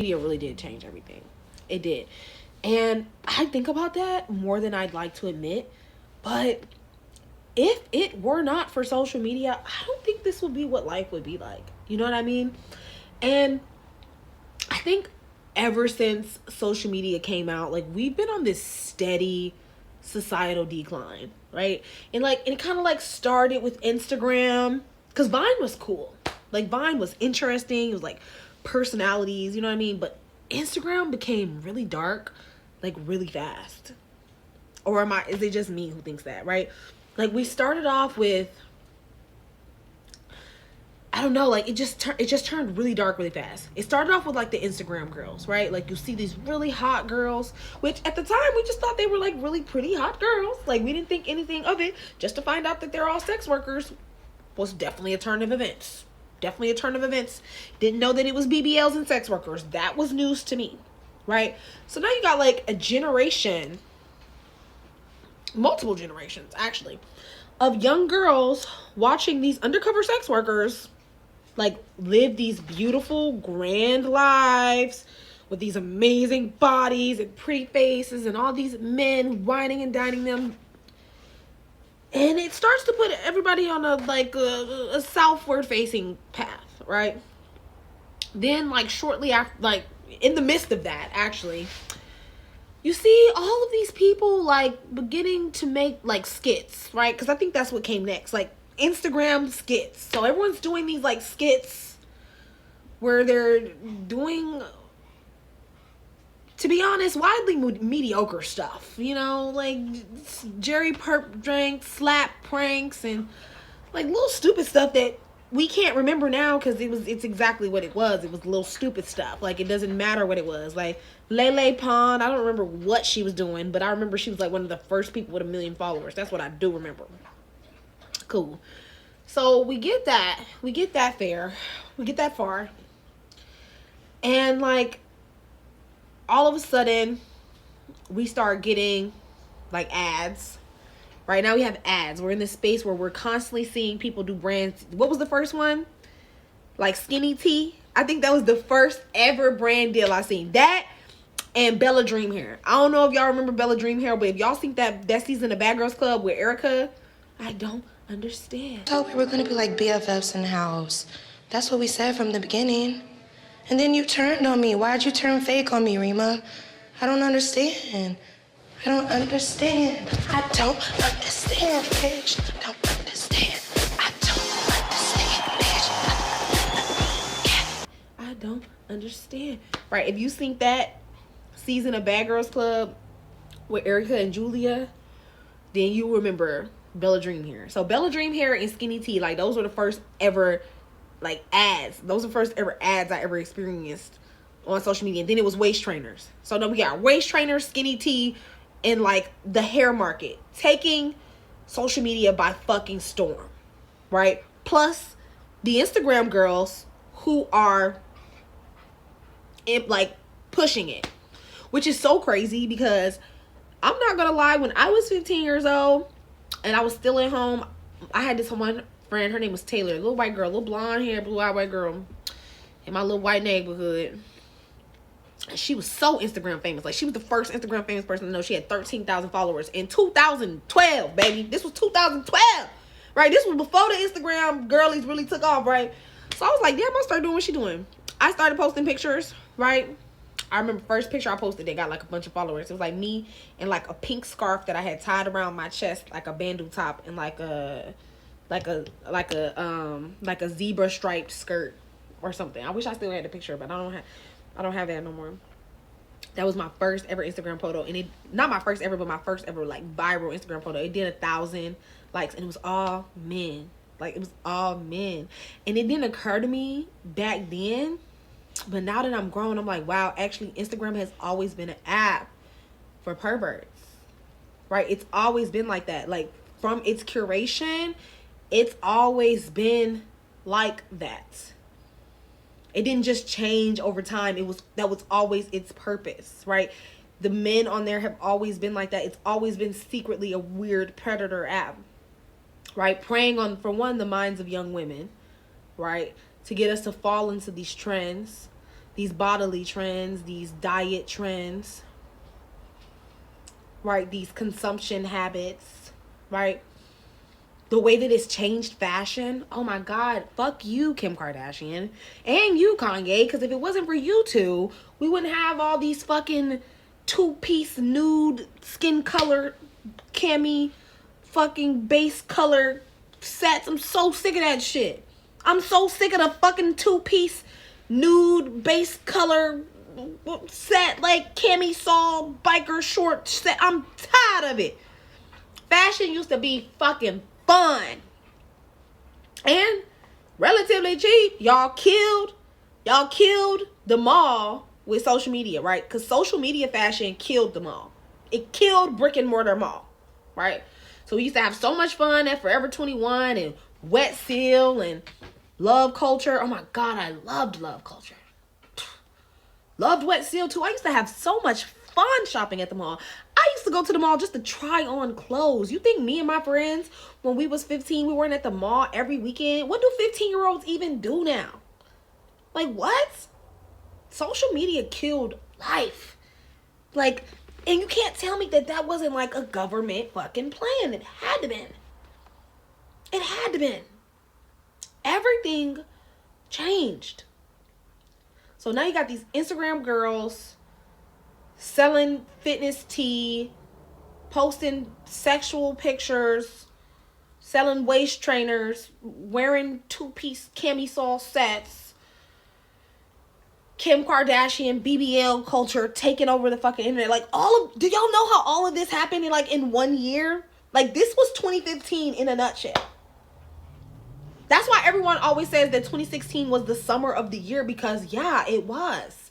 media really did change everything. It did. And I think about that more than I'd like to admit. But if it were not for social media, I don't think this would be what life would be like. You know what I mean? And I think ever since social media came out, like we've been on this steady societal decline, right? And it kind of like started with Instagram because Vine was cool. Like Vine was interesting. It was like personalities, you know what I mean? But Instagram became really dark, like really fast. Or is it just me who thinks that, right? Like we started off with, I don't know, like it just turned really dark really fast. It started off with like the Instagram girls, right? Like you see these really hot girls, which at the time we just thought they were like really pretty hot girls. Like we didn't think anything of it. Just to find out that they're all sex workers was definitely a turn of events. Definitely a turn of events. Didn't know that it was BBLs and sex workers. That was news to me, right? So now you got like a generation, multiple generations actually, of young girls watching these undercover sex workers like live these beautiful grand lives with these amazing bodies and pretty faces and all these men whining and dining them, and it starts to put everybody on a southward facing path, right? Then like shortly after, like in the midst of that, actually you see all of these people like beginning to make like skits, right? Because I think that's what came next, like Instagram skits. So everyone's doing these like skits where they're doing, to be honest, widely mediocre stuff, you know, like Jerry Perp drank, slap pranks, and like little stupid stuff that we can't remember now because it's exactly what it was. It was little stupid stuff. Like it doesn't matter what it was. Like Lele Pond, I don't remember what she was doing, but I remember she was like one of the first people with 1 million followers. That's what I do remember. Cool. So we get that fair. We get that far. And like all of a sudden we start getting like ads. Right now we have ads. We're in this space where we're constantly seeing people do brands. What was the first one? Like Skinny Tea. I think that was the first ever brand deal I seen. That and Bella Dream Hair. I don't know if y'all remember Bella Dream Hair, but if y'all seen that season of Bad Girls Club with Erica, I don't understand. I thought we were gonna be like BFFs in the house. That's what we said from the beginning. And then you turned on me. Why'd you turn fake on me, Rima? I don't understand. I don't understand. I don't understand, bitch. I don't understand. I don't understand, bitch. I don't understand. Right, if you think that season of Bad Girls Club with Erica and Julia, then you remember Bella Dream Hair. So Bella Dream Hair and Skinny Tea, like those were the first ever like ads. Those were the first ever ads I ever experienced on social media. And then it was waist trainers. So now we got waist trainers, Skinny Tea, and like the hair market taking social media by fucking storm, right? Plus the Instagram girls who are like pushing it, which is so crazy because I'm not gonna lie, when I was 15 years old and I was still at home, I had this one friend, her name was Taylor, little white girl, little blonde hair, blue-eyed white girl in my little white neighborhood. She was so Instagram famous. Like she was the first Instagram famous person to know. She had 13,000 followers in 2012, baby. This was 2012, right? This was before the Instagram girlies really took off, right? So I was like, damn, I'll start doing what she doing. I started posting pictures, right? I remember first picture I posted, they got like a bunch of followers. It was like me in like a pink scarf that I had tied around my chest, like a bandeau top, and like a zebra striped skirt or something. I wish I still had the picture, but I don't have that no more. That was my first ever Instagram photo, and it not my first ever, but my first ever like viral Instagram photo. It did 1,000 likes, and it was all men. Like it was all men, and it didn't occur to me back then. But now that I'm grown, I'm like, wow, actually Instagram has always been an app for perverts, right? It's always been like that. Like from its curation, it's always been like that. It didn't just change over time. That was always its purpose, right? The men on there have always been like that. It's always been secretly a weird predator app, right? Preying on, for one, the minds of young women, right? To get us to fall into these trends, these bodily trends, these diet trends, right? These consumption habits, right? The way that it's changed fashion. Oh my God. Fuck you, Kim Kardashian. And you, Kanye. Because if it wasn't for you two, we wouldn't have all these fucking two-piece nude skin color cami fucking base color sets. I'm so sick of that shit. I'm so sick of the fucking two-piece nude base color set, like camisole biker short set. I'm tired of it. Fashion used to be fucking fun and relatively cheap. Y'all killed the mall with social media, right? Because social media fashion killed the mall. It killed brick and mortar mall, right? So we used to have so much fun at Forever 21 and Wet Seal and Love Culture. Oh my God, I loved Love Culture. Loved Wet Seal too. I used to have so much fun shopping at the mall. I used to go to the mall just to try on clothes. You think me and my friends, when we was 15, we weren't at the mall every weekend? What do 15-year-olds even do now? Like, what? Social media killed life. Like, and you can't tell me that that wasn't like a government fucking plan. It had to been. It had to been. Everything changed. So now you got these Instagram girls selling fitness tea, posting sexual pictures, selling waist trainers, wearing two-piece camisole sets. Kim Kardashian, BBL culture taking over the fucking internet. Like, do y'all know how all of this happened in 1 year? Like, this was 2015 in a nutshell. That's why everyone always says that 2016 was the summer of the year, because yeah, it was.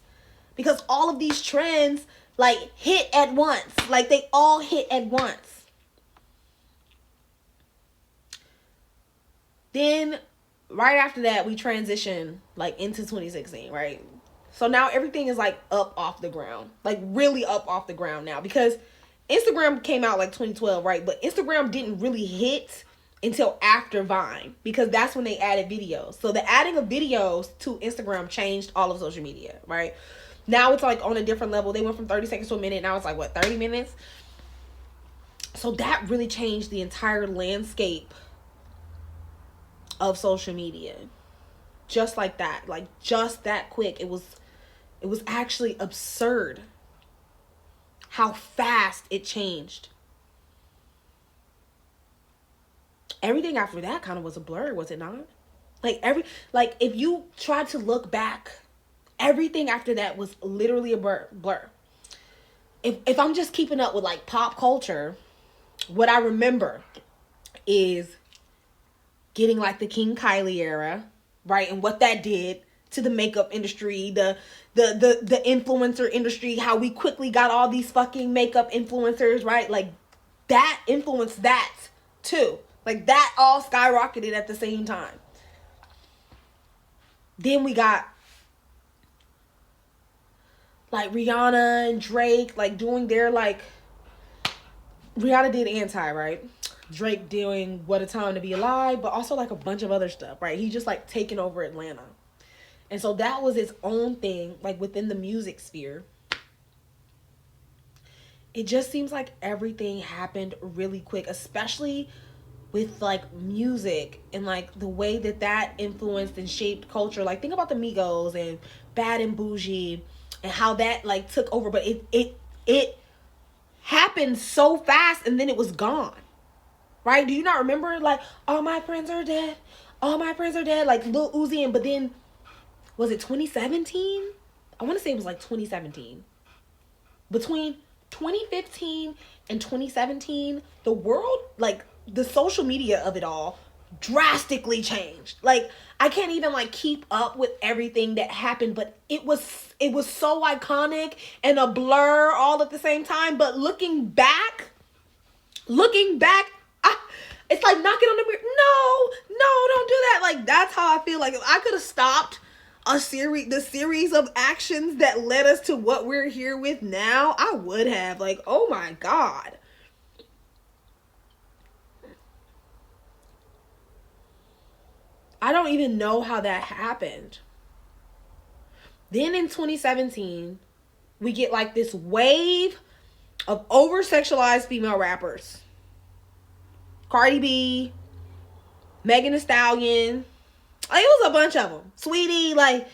Because all of these trends like hit at once. Like, they all hit at once. Then right after that, we transition like into 2016, right? So now everything is like up off the ground. Like, really up off the ground now, because Instagram came out like 2012, right? But Instagram didn't really hit until after Vine, because that's when they added videos. So the adding of videos to Instagram changed all of social media, right? Now it's like on a different level. They went from 30 seconds to a minute. Now it's like, what, 30 minutes? So that really changed the entire landscape of social media. Just like that. Like, just that quick. It was actually absurd how fast it changed. Everything after that kind of was a blur, was it not? Like if you tried to look back, everything after that was literally a blur. If I'm just keeping up with like pop culture, what I remember is getting like the King Kylie era, right? And what that did to the makeup industry, the influencer industry, how we quickly got all these fucking makeup influencers, right? Like, that influenced that too. Like, that all skyrocketed at the same time. Then we got like Rihanna and Drake like doing their like, Rihanna did Anti, right? Drake doing What a Time to Be Alive, but also like a bunch of other stuff, right? He just like taking over Atlanta. And so that was its own thing, like within the music sphere. It just seems like everything happened really quick, especially with like music and like the way that influenced and shaped culture. Like, think about the Migos and Bad and Bougie and how that like took over, but it happened so fast and then it was gone. Right? Do you not remember like, all my friends are dead? All my friends are dead, like Lil Uzi. And but then, was it 2017? I want to say it was like 2017. Between 2015 and 2017, the world, like the social media of it all, drastically changed. Like, I can't even like keep up with everything that happened, but it was so iconic and a blur all at the same time. But looking back, it's like knocking on the mirror. No, don't do that. Like, that's how I feel. Like, if I could have stopped the series of actions that led us to what we're here with now, I would have. Like, oh my God. I don't even know how that happened. Then in 2017, we get like this wave of over-sexualized female rappers. Cardi B, Megan Thee Stallion. Like, it was a bunch of them. Sweetie, like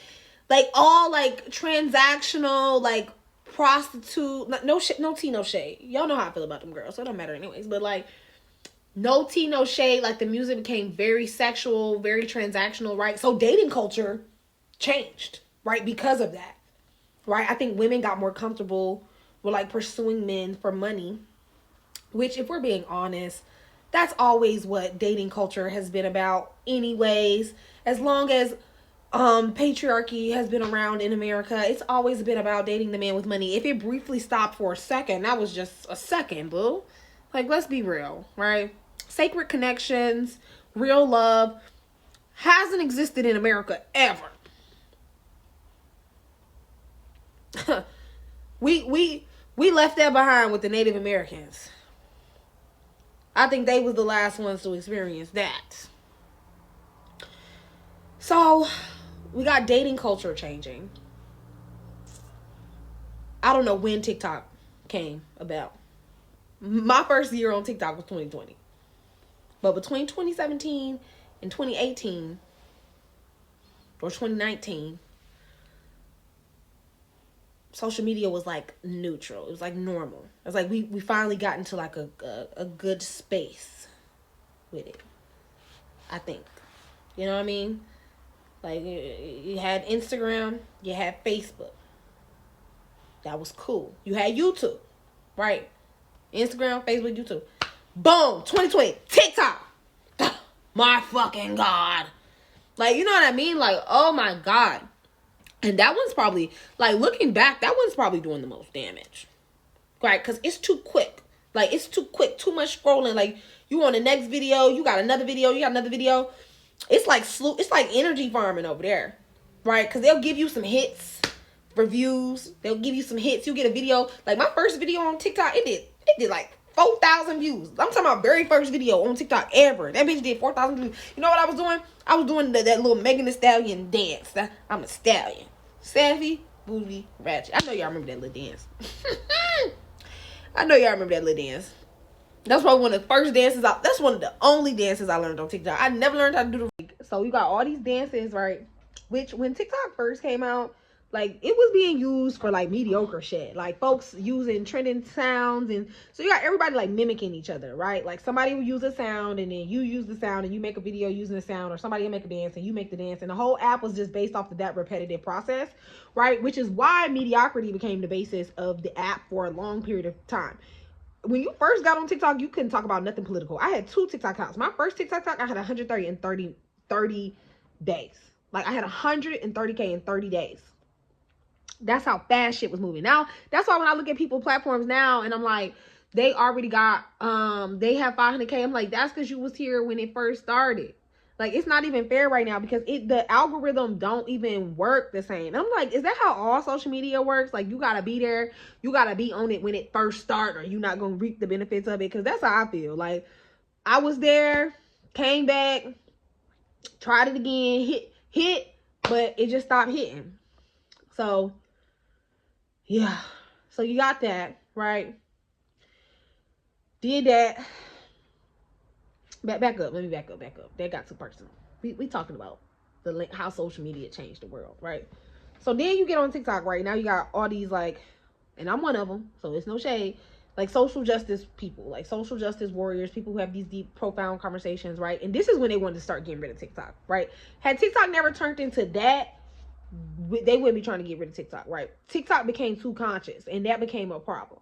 all like transactional, like prostitute. No shit, no tea, no shade. Y'all know how I feel about them girls, so it don't matter anyways. But like, no tea, no shade. Like, the music became very sexual, very transactional, right? So dating culture changed, right? Because of that, right? I think women got more comfortable with like pursuing men for money, which, if we're being honest, that's always what dating culture has been about anyways. As long as patriarchy has been around in America, it's always been about dating the man with money. If it briefly stopped for a second, that was just a second, boo. Like, let's be real, right? Sacred connections, real love hasn't existed in America ever. we left that behind with the Native Americans. I think they was the last ones to experience that. So, we got dating culture changing. I don't know when TikTok came about. My first year on TikTok was 2020. But between 2017 and 2018, or 2019, social media was like neutral. It was like normal. It was like we finally got into like a good space with it, I think. You know what I mean? Like, you had Instagram, you had Facebook. That was cool. You had YouTube, right? Instagram, Facebook, YouTube. Boom, 2020, TikTok. My fucking God. Like, you know what I mean? Like, oh my God. And that one's probably, like, looking back, that one's probably doing the most damage. Right? Because it's too quick. Like, it's too quick. Too much scrolling. Like, you on the next video, you got another video, you got another video. It's like energy farming over there. Right? Because they'll give you some hits, reviews. They'll give you some hits. You get a video. Like, my first video on TikTok, it did like 4,000 views. I'm talking about very first video on TikTok ever. That bitch did 4,000 views. You know what I was doing? I was doing that little Megan Thee Stallion dance. I'm a stallion. Savvy, booty, ratchet. I know y'all remember that little dance. I know y'all remember that little dance. That's probably one of the first dances. That's one of the only dances I learned on TikTok. I never learned how to do the. So you got all these dances, right? Which, when TikTok first came out, like, it was being used for like mediocre shit. Like, folks using trending sounds, and so you got everybody like mimicking each other, right? Like, somebody will use a sound, and then you use the sound, and you make a video using the sound, or somebody will make a dance and you make the dance, and the whole app was just based off of that repetitive process, right? Which is why mediocrity became the basis of the app for a long period of time. When you first got on TikTok, you couldn't talk about nothing political. I had 2 TikTok accounts. My first TikTok, I had 130 in 30 days. Like, I had 130K in 30 days. That's how fast shit was moving. Now, that's why when I look at people's platforms now, and I'm like, they already got, they have 500K. I'm like, that's because you was here when it first started. Like, it's not even fair right now, because the algorithm don't even work the same. And I'm like, is that how all social media works? Like, you gotta be there, you gotta be on it when it first started, or you're not gonna reap the benefits of it. Because that's how I feel. Like, I was there, came back, tried it again, hit, but it just stopped hitting. So, yeah. So you got that, right? Did that. Back up. Let me back up. That got too personal. We talking about how social media changed the world, right? So then you get on TikTok, right? Now you got all these, like, and I'm one of them, so it's no shade, like, social justice people, like social justice warriors, people who have these deep, profound conversations, right? And this is when they wanted to start getting rid of TikTok, right? Had TikTok never turned into that, they wouldn't be trying to get rid of TikTok, right? TikTok became too conscious, and that became a problem,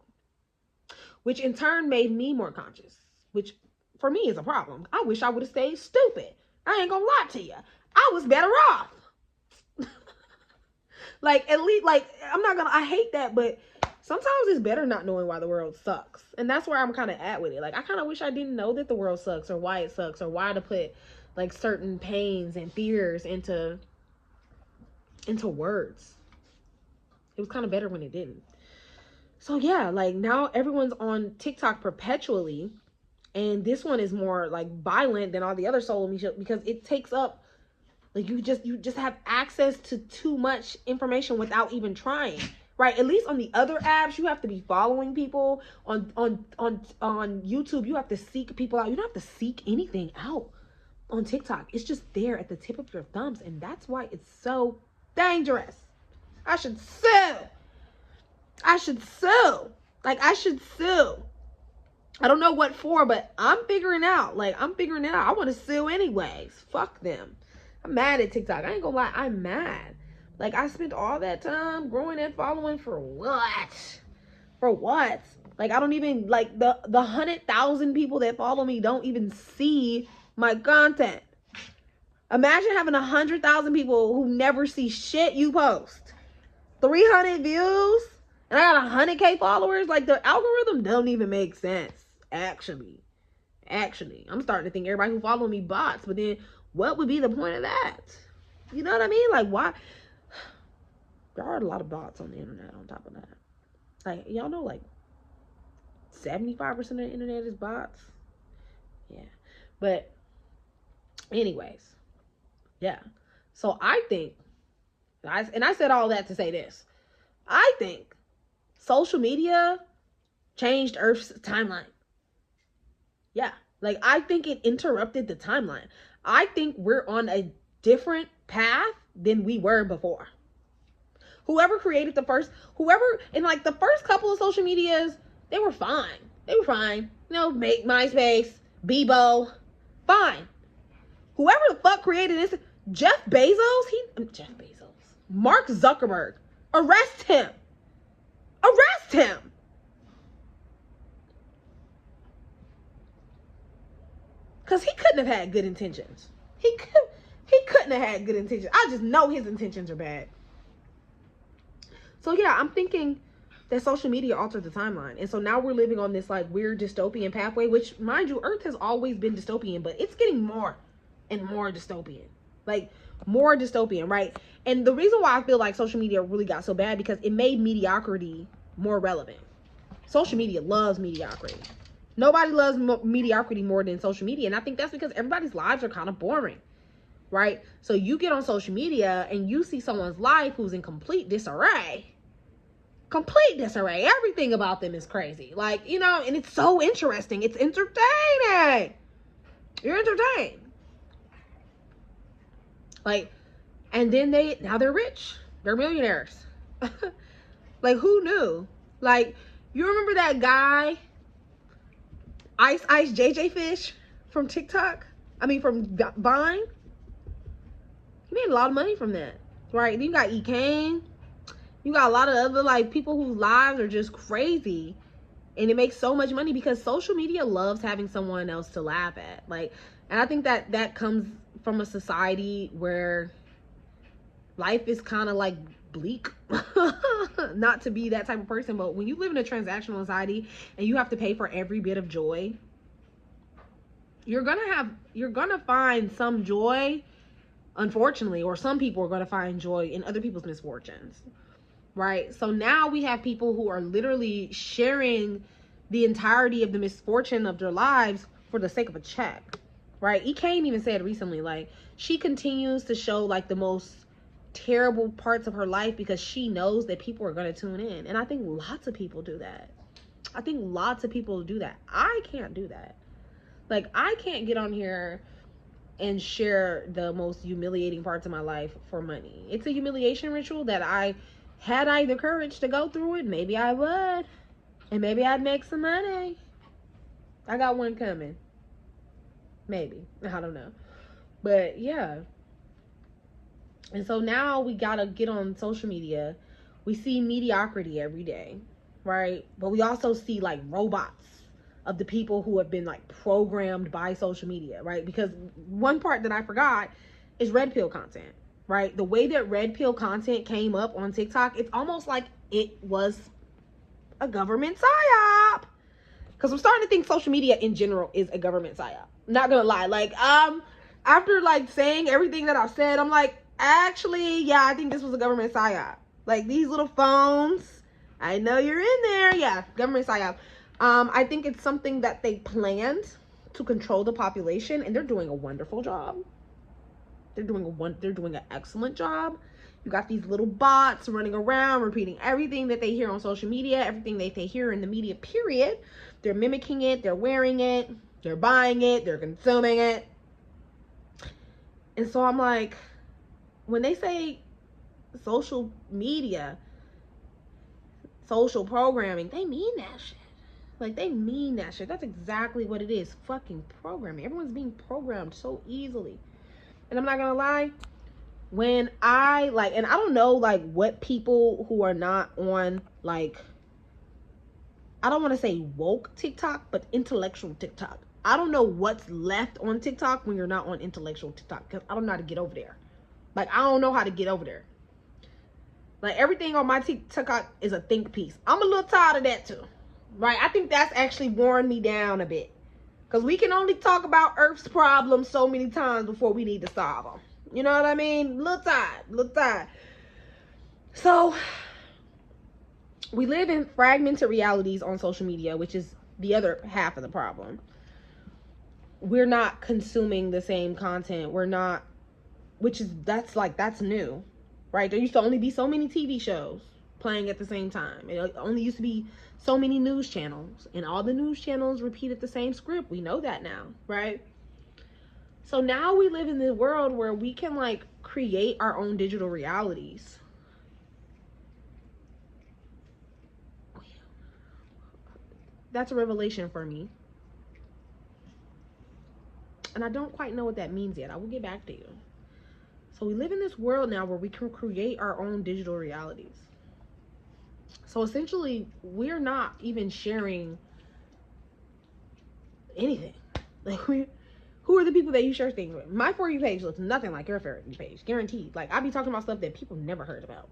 which in turn made me more conscious, which for me is a problem. I wish I would have stayed stupid. I ain't gonna lie to you. I was better off. Like, at least, like, I hate that, but sometimes it's better not knowing why the world sucks. And that's where I'm kind of at with it. Like, I kind of wish I didn't know that the world sucks, or why it sucks, or why to put, like, certain pains and fears into words. It was kind of better when it didn't. So yeah, like, now everyone's on TikTok perpetually, and this one is more like violent than all the other social media, because it takes up Like you just have access to too much information without even trying. Right? At least on the other apps, you have to be following people. On YouTube, you have to seek people out. You don't have to seek anything out on TikTok. It's just there at the tip of your thumbs, and that's why it's so dangerous. I should sue. I should sue. Like, I should sue. I don't know what for, but I'm figuring out. Like, I'm figuring it out. I want to sue anyways. Fuck them. I'm mad at TikTok. I ain't gonna lie. I'm mad. Like, I spent all that time growing and following for what? For what? Like, I don't even, like, the 100,000 people that follow me don't even see my content. Imagine having 100,000 people who never see shit you post. 300 views, and I got 100K followers. Like, the algorithm don't even make sense. Actually, I'm starting to think everybody who follow me bots. But then, what would be the point of that? You know what I mean? Like, why? There are a lot of bots on the internet. On top of that, like, y'all know, like 75% of the internet is bots. Yeah, but anyways, yeah. So I think, and I said all that to say this. I think social media changed Earth's timeline. Yeah, like, I think it interrupted the timeline. I think we're on a different path than we were before. Whoever in like the first couple of social medias, they were fine. You know, make MySpace, Bebo, fine. Whoever the fuck created this, Mark Zuckerberg, arrest him. Because he couldn't have had good intentions. He couldn't have had good intentions. I just know his intentions are bad. So yeah, I'm thinking that social media altered the timeline. And so now we're living on this like weird dystopian pathway, which, mind you, Earth has always been dystopian, but it's getting more and more dystopian. Like, more dystopian, right? And the reason why I feel like social media really got so bad, because it made mediocrity more relevant. Social media loves mediocrity. Nobody loves mediocrity more than social media. And I think that's because everybody's lives are kind of boring, right? So you get on social media and you see someone's life who's in complete disarray. Everything about them is crazy. Like, you know, and it's so interesting. It's entertaining. You're entertained. Like, and then now they're rich. They're millionaires. Like, who knew? Like, you remember that guy, Ice JJ Fish from TikTok? I mean, from Vine? He made a lot of money from that, right? Then you got E. Kane. You got a lot of other, like, people whose lives are just crazy. And it makes so much money because social media loves having someone else to laugh at. Like, and I think that comes from a society where life is kind of like bleak. Not to be that type of person, but when you live in a transactional society and you have to pay for every bit of joy, you're gonna find some joy, unfortunately, or some people are gonna find joy in other people's misfortunes, right? So now we have people who are literally sharing the entirety of the misfortune of their lives for the sake of a check, right? E. Kane even said recently, like, she continues to show like the most terrible parts of her life because she knows that people are going to tune in. And I think lots of people do that. I can't do that. Like, I can't get on here and share the most humiliating parts of my life for money. It's a humiliation ritual that had I the courage to go through it, maybe I would. And maybe I'd make some money. I got one coming. Maybe. I don't know. But yeah. And so now we gotta get on social media. We see mediocrity every day, right? But we also see like robots of the people who have been like programmed by social media, right? Because one part that I forgot is red pill content, right? The way that red pill content came up on TikTok, it's almost like it was a government psyop. Because I'm starting to think social media in general is a government psyop. Not gonna lie. Like, after like saying everything that I've said, I'm like, actually, yeah, I think this was a government psyop. Like, these little phones, I know you're in there. Yeah, government psyop. I think it's something that they planned to control the population, and they're doing a wonderful job. They're doing an excellent job. You got these little bots running around repeating everything that they hear on social media, everything that they hear in the media, period. They're mimicking it, they're wearing it, they're buying it, they're consuming it. And so I'm like, when they say social media, social programming, they mean that shit. Like, they mean that shit. That's exactly what it is. Fucking programming. Everyone's being programmed so easily. And I'm not gonna lie, when I, like, and I don't know, like, what people who are not on, like, I don't want to say woke TikTok, but intellectual TikTok. I don't know what's left on TikTok when you're not on intellectual TikTok, because I don't know how to get over there. Like, I don't know how to get over there. Like, everything on my TikTok is a think piece. I'm a little tired of that too. Right? I think that's actually worn me down a bit. Because we can only talk about Earth's problems so many times before we need to solve them. You know what I mean? Little tired. So, we live in fragmented realities on social media, which is the other half of the problem. We're not consuming the same content. We're not, that's new, right? There used to only be so many TV shows playing at the same time. It only used to be so many news channels, and all the news channels repeated the same script. We know that now, right? So now we live in this world where we can, like, create our own digital realities. That's a revelation for me. And I don't quite know what that means yet. I will get back to you. So we live in this world now where we can create our own digital realities. So essentially, we're not even sharing anything. Like, who are the people that you share things with? My For You page looks nothing like your For You page, guaranteed. Like, I be talking about stuff that people never heard about.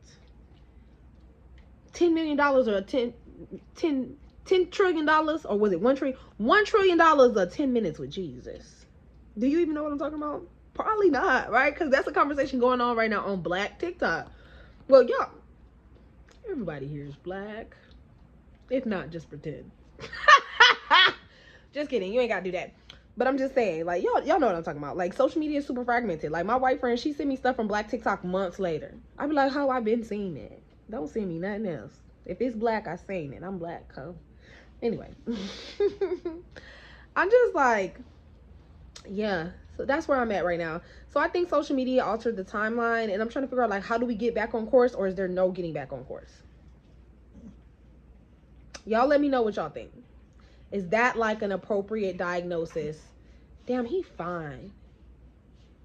$10 million or $10 trillion, or was it $1 trillion? $1 trillion or 10 minutes with Jesus. Do you even know what I'm talking about? Probably not, right? Because that's a conversation going on right now on Black TikTok. Well, y'all, everybody here is Black. If not, just pretend. Just kidding. You ain't gotta do that. But I'm just saying, like, y'all know what I'm talking about. Like, social media is super fragmented. Like, my white friend, she sent me stuff from Black TikTok months later. I be like, I've been seeing it. Don't send me nothing else. If it's Black, I seen it. I'm Black, huh? Anyway. I'm just like, yeah. So that's where I'm at right now. So I think social media altered the timeline, and I'm trying to figure out, like, how do we get back on course, or is there no getting back on course? Y'all let me know what y'all think. Is that, like, an appropriate diagnosis? Damn, he fine.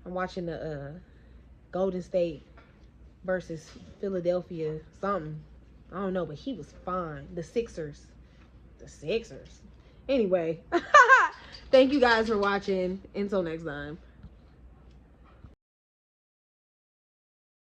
I'm watching the Golden State versus Philadelphia something. I don't know, but he was fine. The Sixers. Anyway, thank you guys for watching. Until next time.